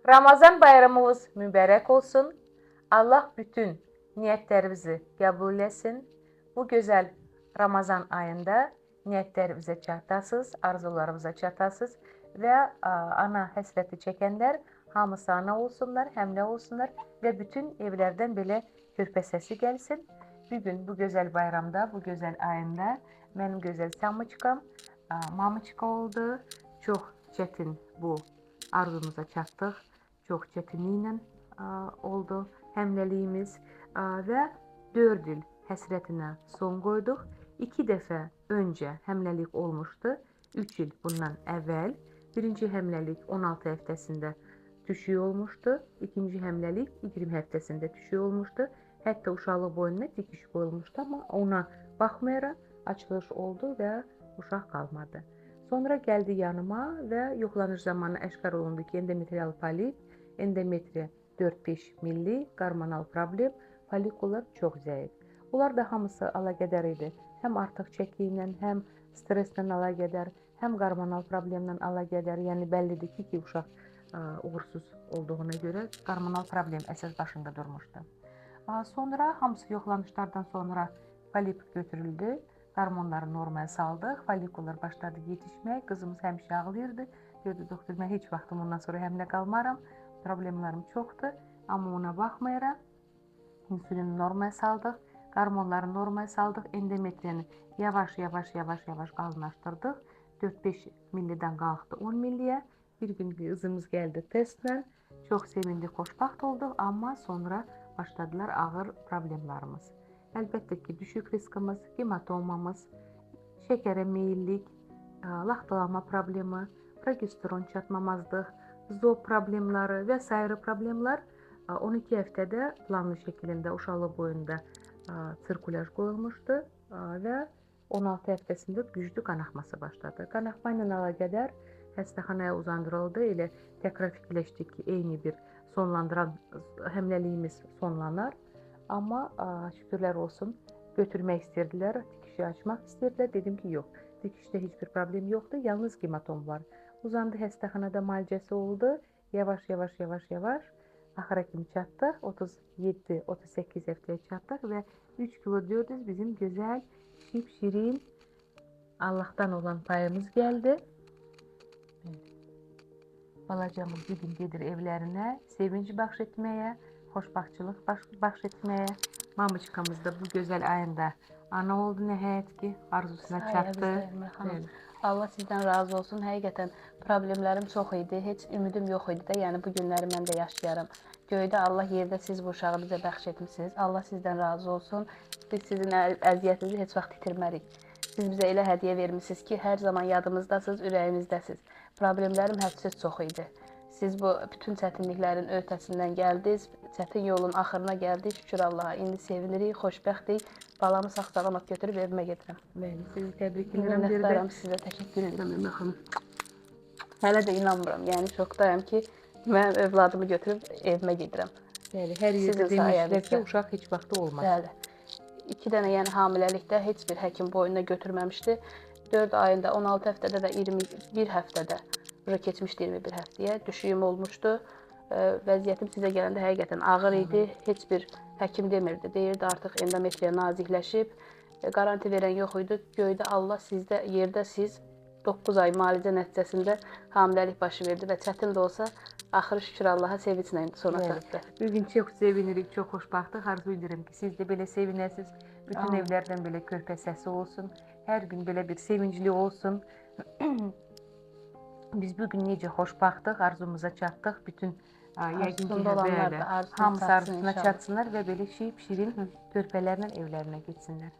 Ramazan bayramımız mübarək olsun. Allah bütün niyyətlərimizi qəbul etsin. Bu gözəl Ramazan ayında niyyətlərimizə çatasız, arzularımıza çatasız və ana həsrəti çəkənlər hamısı ana olsunlar, həmlə olsunlar və bütün evlərdən belə körpə səsi gəlsin. Bugün bu gözəl bayramda, bu gözəl ayında mənim gözəl Samuçkam, Mamuçka oldu. Çox çətin bu arzumuza çatdıq. Çox çətinliklə oldu həmləliyimiz və 4 il həsrətinə son qoyduq. 2 dəfə öncə həmləlik olmuşdu, 3 il bundan əvvəl. Birinci həmləlik 16 həftəsində düşük olmuşdu, ikinci həmləlik 20 həftəsində düşük olmuşdu. Hətta uşaqlıq boynuna dikiş qoyulmuşdu, amma ona baxmayaraq açılış oldu və uşaq qalmadı. Sonra gəldi yanıma və yoxlanış zamanı əşkar olundu ki, endometrial polit, endometriya 4-5 milli, hormonal problem, follikullar çox zəif. Bunlar da hamısı əlaqədar idi. Həm artıq çəki ilə, həm stresslə əlaqədar, həm hormonal problemlə əlaqədar. Yəni bəllidir ki, uşaq uğursuz olduğuna görə hormonal problem əsas başında durmuşdu. Sonra hamısı yoxlanışlardan sonra polip götürüldü. Hormonları normaya saldıq, follikullar başladı yetişmək, qızımız həmişə ağlayırdı. Dedi, doktor, mən heç vaxtım ondan sonra həmlə qalmaram, problemlərim çoxdur, amma ona baxmayaraq insülini normaya saldıq, hormonları normaya saldıq, endometriyəni yavaş-yavaş qalınlaşdırdıq. 4-5 millidən qalxdı 10 milliyə. Bir gün qızımız gəldi testlə, çox sevindik, xoşbaxt olduq, amma sonra başladılar ağır problemlərimiz. Əlbəttə ki, düşük riskimiz, hematomamız, şəkərə meyillik, laxtalama problemi, progesteron çatmamazlıq, zob problemləri və s. problemlər 12 həftədə planlı şəkildə uşaqlıq boyunda sirkulyaj qoyulmuşdu və 16 həftəsində güclü qanaxması başladı. Qanaxma ilə əlaqədar xəstəxanaya uzandırıldı. Elə təkrar fikirləşdik ki, eyni bir sonlandıran həmləliyimiz sonlanar. Amma şükürlər olsun, götürmək istərdilər, dikişi açmaq istərdilər. Dedim ki, yox, dikişdə heç bir problem yoxdur, yalnız hematom var. Uzandı, xəstəxanada müalicəsi oldu, yavaş, axıra kimi çatdıq, 37-38 həftəyə çatdıq və 3 kilo 400 bizim gözəl, şirin, Allahdan olan payımız gəldi. Balacamız bugün gedir evlərinə, sevinç bəxş etməyə, xoşbaxtçılıq bəxş etməyə. Mamuçkamız da bu gözəl ayında ana oldu nəhayət ki, arzusuna çatdı. Allah sizdən razı olsun. Həqiqətən problemlərim çox idi, heç ümidim yox idi də, yəni bu günləri mən də yaşayaram. Göydə Allah, yerdə siz bu uşağı bizə bəxş etmişsiniz. Allah sizdən razı olsun. Biz sizin əziyyətinizi heç vaxt itirmərik. Siz bizə elə hədiyyə vermişsiniz ki, hər zaman yadımızdasınız, ürəyimizdəsiniz. Problemlərim hədsiz çox idi. Siz bu bütün çətinliklərin ötəsindən gəldiniz, çətin yolun axırına gəldik, şükür Allaha. İndi sevinirik, xoşbəxtik. Balamı sağ-salamat götürüb evimə gedirəm. Bəli, sizi təbrik edirəm. Minnətdaram sizə, təşəkkür edirəm Əmə xanım. Hələ də inanmıram, yəni şokdayam ki, mən övladımı götürüb evimə gedirəm. Bəli, hər yerdə demişlər ki, uşaq heç vaxtı olmaz. Bəli. 2 dənə yəni hamiləlikdə heç bir həkim boynuna götürməmişdi. 4 ayında, 16 həftədə və 21 həftədə keçmişdi 21 həftəyə, düşüyüm olmuşdu. Vəziyyətim sizə gələndə həqiqətən ağır idi. Heç bir həkim demirdi. Deyirdi artıq endometriya nazikləşib. Qaranti verən yox idi. Göydə Allah sizdə, yerdə siz 9 ay müalicə nəticəsində hamiləlik başı verdi və çətin də olsa axırı şükür Allaha sevinclə sona çatdı. Bugün çox sevinirik, çox xoşbaxtıq. Arzu edirəm ki, siz də belə sevinəsiniz. Bütün evlərdən belə körpə səsi olsun. Hər gün belə bir sevincli olsun. Biz bugün necə xoşbaxtıq, arzumuza çatdıq. Bütün yəqin ki, hamısı arzusuna çatsınlar və belə şirin körpələrlə evlərinə getsinlər.